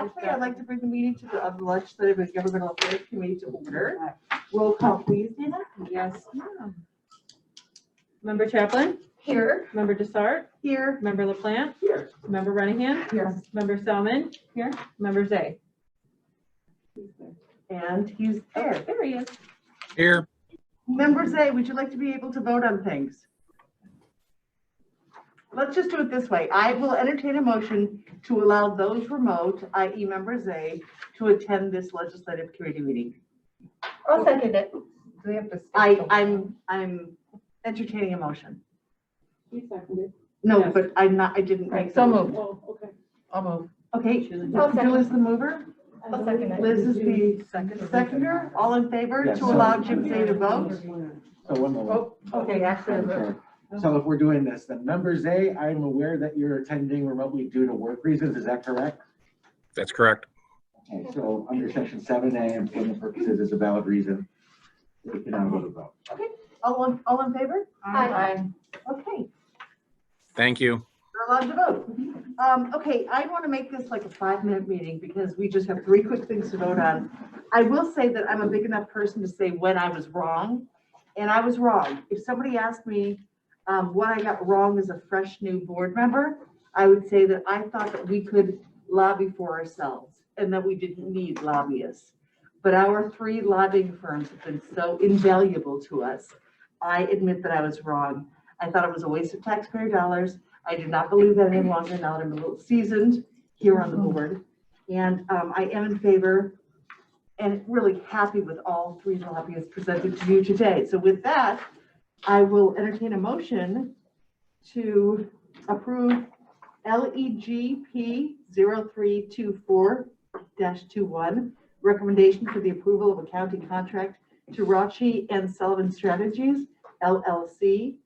Lastly, I'd like to bring the meeting to the Legislative and Governmental Affairs Committee to order. Roll call, please, Dana. Yes. Member Chaplin? Here. Member Dessart? Here. Member LaPlante? Here. Member Runningham? Here. Member Salmon? Here. Member Zay? And he's there. There he is. Here. Member Zay, would you like to be able to vote on things? Let's just do it this way. I will entertain a motion to allow those remote, i.e. Member Zay, to attend this legislative committee meeting. I'll second it. Do we have to? I'm entertaining a motion. He seconded. No, Yes. but I didn't make. So the- moved. Oh, okay. I'll move. Okay, I'll second. Jill is the mover. I'll second it. Liz is the seconder. All in favor Yes. to allow Jim Zay to vote? So one moment. Oh, okay, actually, Sure. So if we're doing this, then members A, I'm aware that you're attending remotely due to work reasons. Is that correct? That's correct. Okay, so under section 7A, employment purposes is a valid reason. We can now go to vote. All in favor? Aye. Okay, Thank you. we're allowed to vote. Okay, I want to make this like a 5-minute meeting because we just have 3 quick things to vote on. I will say that I'm a big enough person to say when I was wrong, and I was wrong. If somebody asked me what I got wrong as a fresh new board member, I would say that I thought that we could lobby for ourselves and that we didn't need lobbyists. But our 3 lobbying firms have been so invaluable to us. I admit that I was wrong. I thought it was a waste of taxpayer dollars. I do not believe that any longer now that I'm a little seasoned here on the board. And I am in favor and really happy with all 3 lobbyists presented to you today. So with that, I will entertain a motion to approve LEGP 0324-21, recommendation for the approval of a county contract to Rachi and Sullivan Strategies, LLC,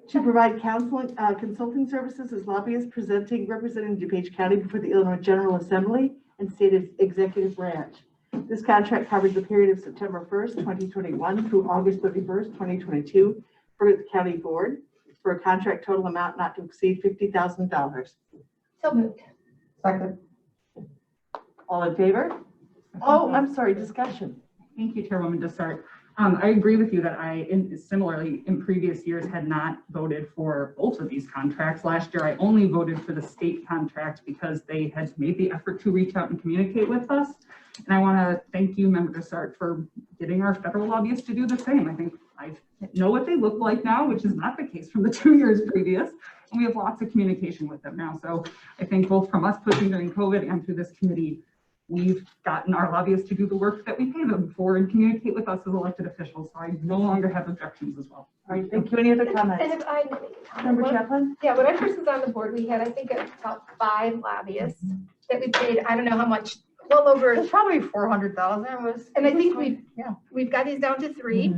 to provide counseling, consulting services as lobbyists representing DuPage County before the Illinois General Assembly and State Executive Branch. This contract covers the period of September 1st, 2021 through August 31st, 2022 for the county board for a contract total amount not to exceed $50,000. So moved. Second. All in favor? Oh, I'm sorry, discussion. Thank you, Chairwoman Dessart. I agree with you that similarly in previous years had not voted for both of these contracts. Last year, I only voted for the state contract because they had made the effort to reach out and communicate with us. And I want to thank you, Member Dessart, for getting our federal lobbyists to do the same. I think I know what they look like now, which is not the case from the 2 years previous. And we have lots of communication with them now. So I think both from us pushing during COVID and through this committee, we've gotten our lobbyists to do the work that we pay them for and communicate with us as elected officials. So I no longer have objections as well. All right, thank you. Any other And comments? if I, Member Chaplin? yeah, when I first was on the board, we had, I think, about 5 lobbyists that we paid, I don't know how much, well over. It's probably 400,000 was. And I think Yeah. we've got these down to 3.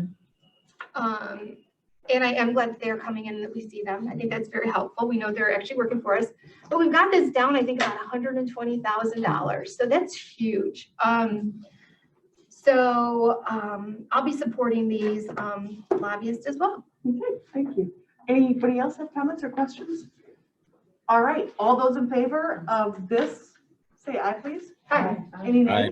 And I am glad that they're coming in and that we see them. I think that's very helpful. We know they're actually working for us. But we've got this down, I think, about $120,000. So that's huge. I'll be supporting these lobbyists as well. Okay, thank you. Anybody else have comments or questions? All right, all those in favor of this, say aye, please. Aye. Any nay? Aye.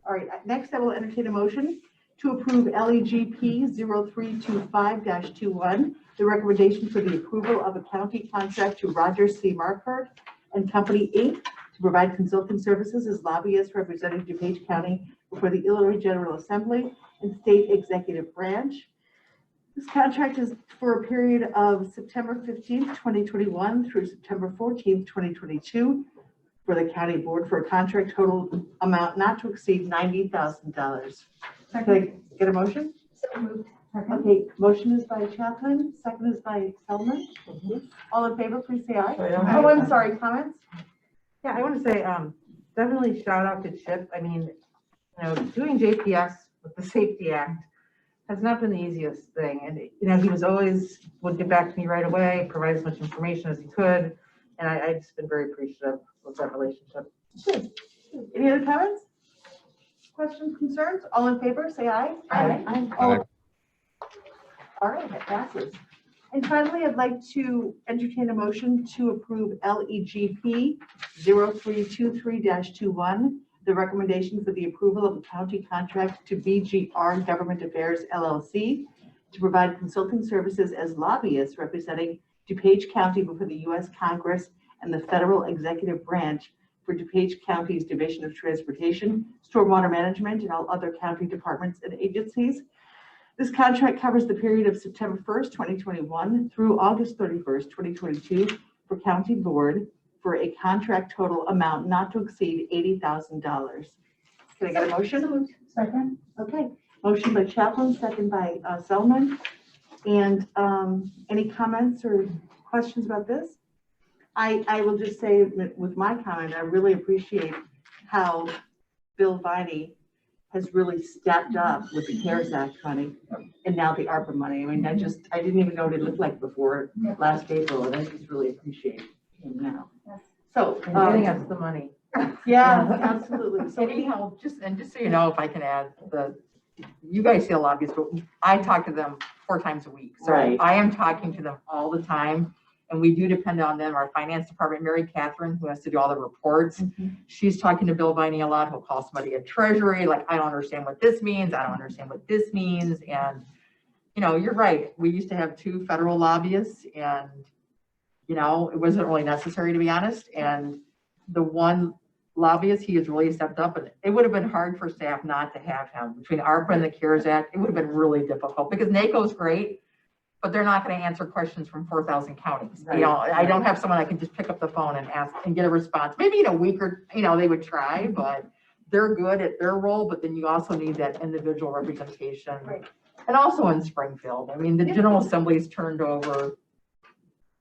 All right, next I will entertain a motion to approve LEGP 0325-21, the recommendation for the approval of a county contract to Roger C. Markert and Company, Inc. to provide consulting services as lobbyists representing DuPage County before the Illinois General Assembly and State Executive Branch. This contract is for a period of September 15th, 2021 through September 14th, 2022 for the county board for a contract total amount not to exceed $90,000. Can I get a motion? So moved. Okay, motion is by Chaplin, second is by Selman. All in favor, please say aye. Oh, I'm sorry, comments? Yeah, I want to say, definitely shout out to Chip. I mean, doing JPS with the Safety Act has not been the easiest thing. And, he was always, would get back to me right away, provide as much information as he could. And I've just been very appreciative of that relationship. Good. Any other comments? Questions, concerns? All in favor, say aye. Aye. All right, that passes. And finally, I'd like to entertain a motion to approve LEGP 0323-21, the recommendation for the approval of a county contract to BGR Government Affairs LLC to provide consulting services as lobbyists representing DuPage County before the U.S. Congress and the federal executive branch for DuPage County's Division of Transportation, Stormwater Management, and all other county departments and agencies. This contract covers the period of September 1st, 2021 through August 31st, 2022 for county board for a contract total amount not to exceed $80,000. Can I get a motion? Second. Okay, motion by Chaplin, second by Selman. And any comments or questions about this? I will just say with my comment, I really appreciate how Bill Viney has really stepped up with the CARES Act money and now the ARPA money. I mean, I didn't even know what it looked like before last April, and I just really appreciate him now. So, And getting us the money. yeah, absolutely. So Anyhow, just so you know, if I can add, you guys see a lobbyist, but I talk to them 4 times a week. So Right. I am talking to them all the time, and we do depend on them. Our finance department, Mary Catherine, who has to do all the reports, she's talking to Bill Viney a lot. He'll call somebody at Treasury, like, I don't understand what this means. I don't understand what this means. And, you know, you're right. We used to have 2 federal lobbyists, and, you know, it wasn't really necessary, to be honest. And the one lobbyist, he has really stepped up, and it would have been hard for staff not to have him. Between ARPA and the CARES Act, it would have been really difficult because NACO's great, but they're not going to answer questions from 4,000 counties. Right. You know, I don't have someone I can just pick up the phone and ask and get a response. Maybe in a week or, you know, they would try, but they're good at their role. But then you also need that individual representation. Right. And also in Springfield, I mean, the General Assembly's turned over,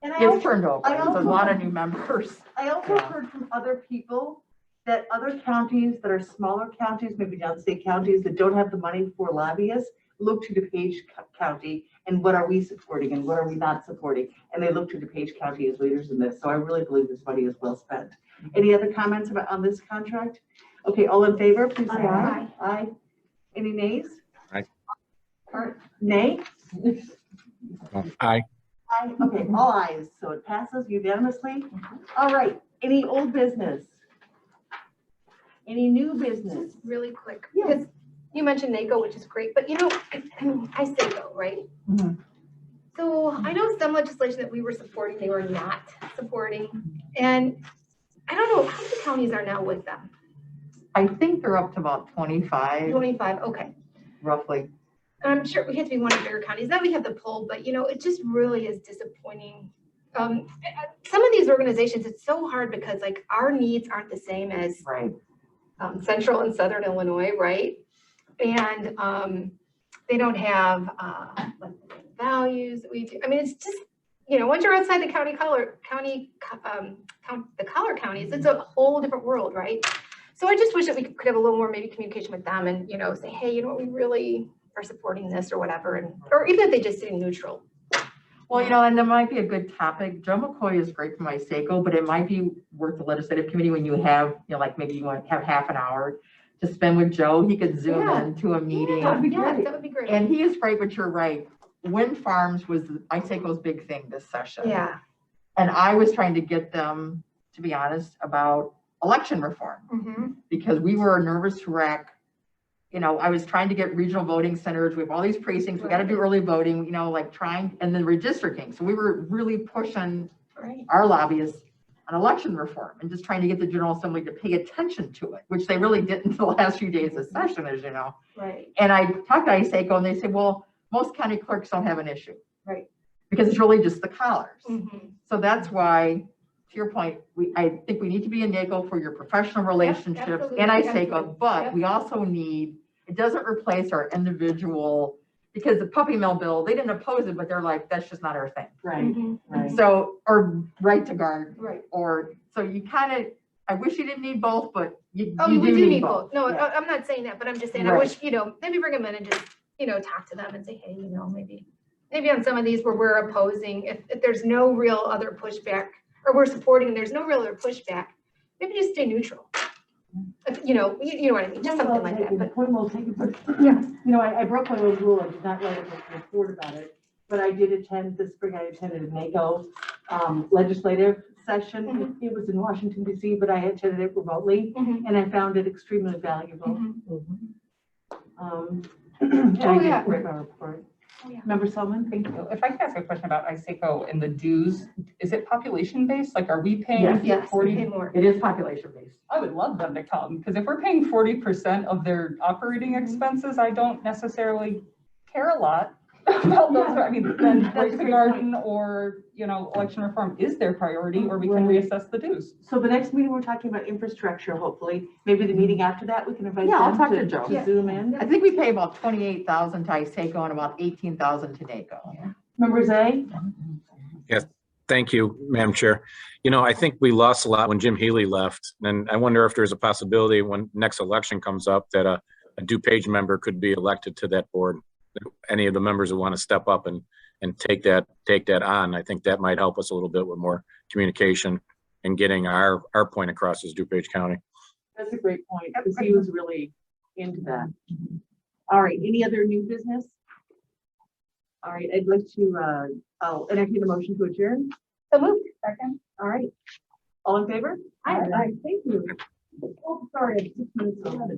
and gets turned over. I There's a also- lot of new members. I also Yeah. heard from other people that other counties that are smaller counties, maybe downstate counties that don't have the money for lobbyists, look to DuPage County and what are we supporting and what are we not supporting? And they look to DuPage County as leaders in this. So I really believe this money is well spent. Any other comments on this contract? Okay, all in favor, please say aye. Aye. Any nays? Aye. Nay? Aye. Aye. Okay, all ayes. So it passes unanimously. All right, any old business? Any new business? Really quick, Yes. because you mentioned NACO, which is great, but you know, I say go, right? Mhm. So I know some legislation that we were supporting, they were not supporting. And I don't know, how many counties are now with them? I think they're up to about 25, 25, okay. roughly. And I'm sure we have to be one of the bigger counties. Now we have the poll, but you know, it just really is disappointing. Some of these organizations, it's so hard because like our needs aren't the same as Right. Central and Southern Illinois, right? And they don't have like the values that we do. I mean, it's just, you know, once you're outside the the collar counties, it's a whole different world, right? So I just wish that we could have a little more maybe communication with them and, you know, say, hey, you know what, we really are supporting this or whatever. And, or even if they just stay neutral. Well, you know, and that might be a good topic. Joe McCoy is great for my SACO, but it might be worth the legislative committee when you have, you know, like maybe you want to have half an hour to spend with Joe. He could zoom Yeah. into a meeting. Yeah, that would be great. And he is great, but you're right. Wind farms was my SACO's big thing this session. Yeah. And I was trying to get them, to be honest, about election reform Mm-hmm. because we were a nervous wreck. You know, I was trying to get regional voting centers. We have all these precincts. We got to do early voting, you know, like trying, and then redistricting. So we were really pushing Right. our lobbyists on election reform and just trying to get the General Assembly to pay attention to it, which they really didn't the last few days of session, as you know. Right. And I talked to ISACO and they said, well, most county clerks don't have an issue. Right. Because it's really just the collars. Mm-hmm. So that's why, to your point, I think we need to be in NACO for your professional relationships absolutely, and absolutely. ISACO, but Yep. we also need, it doesn't replace our individual, because the puppy mill bill, they didn't oppose it, but they're like, that's just not our thing. Right, Mm-hmm. right. So, or right to guard, Right. or, so you kind of, I wish you didn't need both, but you Oh, you we do do need need both. both. No, Yeah. I'm not saying that, but I'm just saying, I Right. wish, you know, maybe bring them in and just, you know, talk to them and say, hey, you know, maybe on some of these where we're opposing, if there's no real other pushback, or we're supporting and there's no real other pushback, maybe just stay neutral. You know what I mean, just something like that, but Point well taken, but yeah, you know, I broke my own rule. I did not write a report about it. but I did attend this spring, I attended a NACO legislative session. Mhm. It was in Washington DC, but I attended it remotely Mhm. and I found it extremely valuable. Mhm. And I Oh, did yeah. write my report. Oh, yeah. Member Solomon? Thank you. If I could ask a question about ISACO and the dues, is it population based? Like, are we Yes. paying Yes, we 40? pay more. It is population based. I would love them to come, because if we're paying 40% of their operating expenses, I don't necessarily care a lot about those. I mean, then That's a Break the great Garden or, election reform is their priority, or we can Right. reassess the dues. So the next meeting, we're talking about infrastructure, hopefully. Maybe the meeting after that, we can invite Yeah, I'll them talk to Joe. to zoom in. I think we pay about 28,000 to ISACO and about 18,000 to NACO. Members A? Thank you, Madam Chair. I think we lost a lot when Jim Healy left, and I wonder if there's a possibility when next election comes up that a DuPage member could be elected to that board. Any of the members who want to step up and take that on, I think that might help us a little bit with more communication and getting our point across as DuPage County. That's a great point, because he was really into that. All right, any other new business? All right, I'd like to, I'll entertain a motion to adjourn. So moved. Second. All right. All in favor? Aye. Thank you. Oh, sorry, I'm 6 minutes over.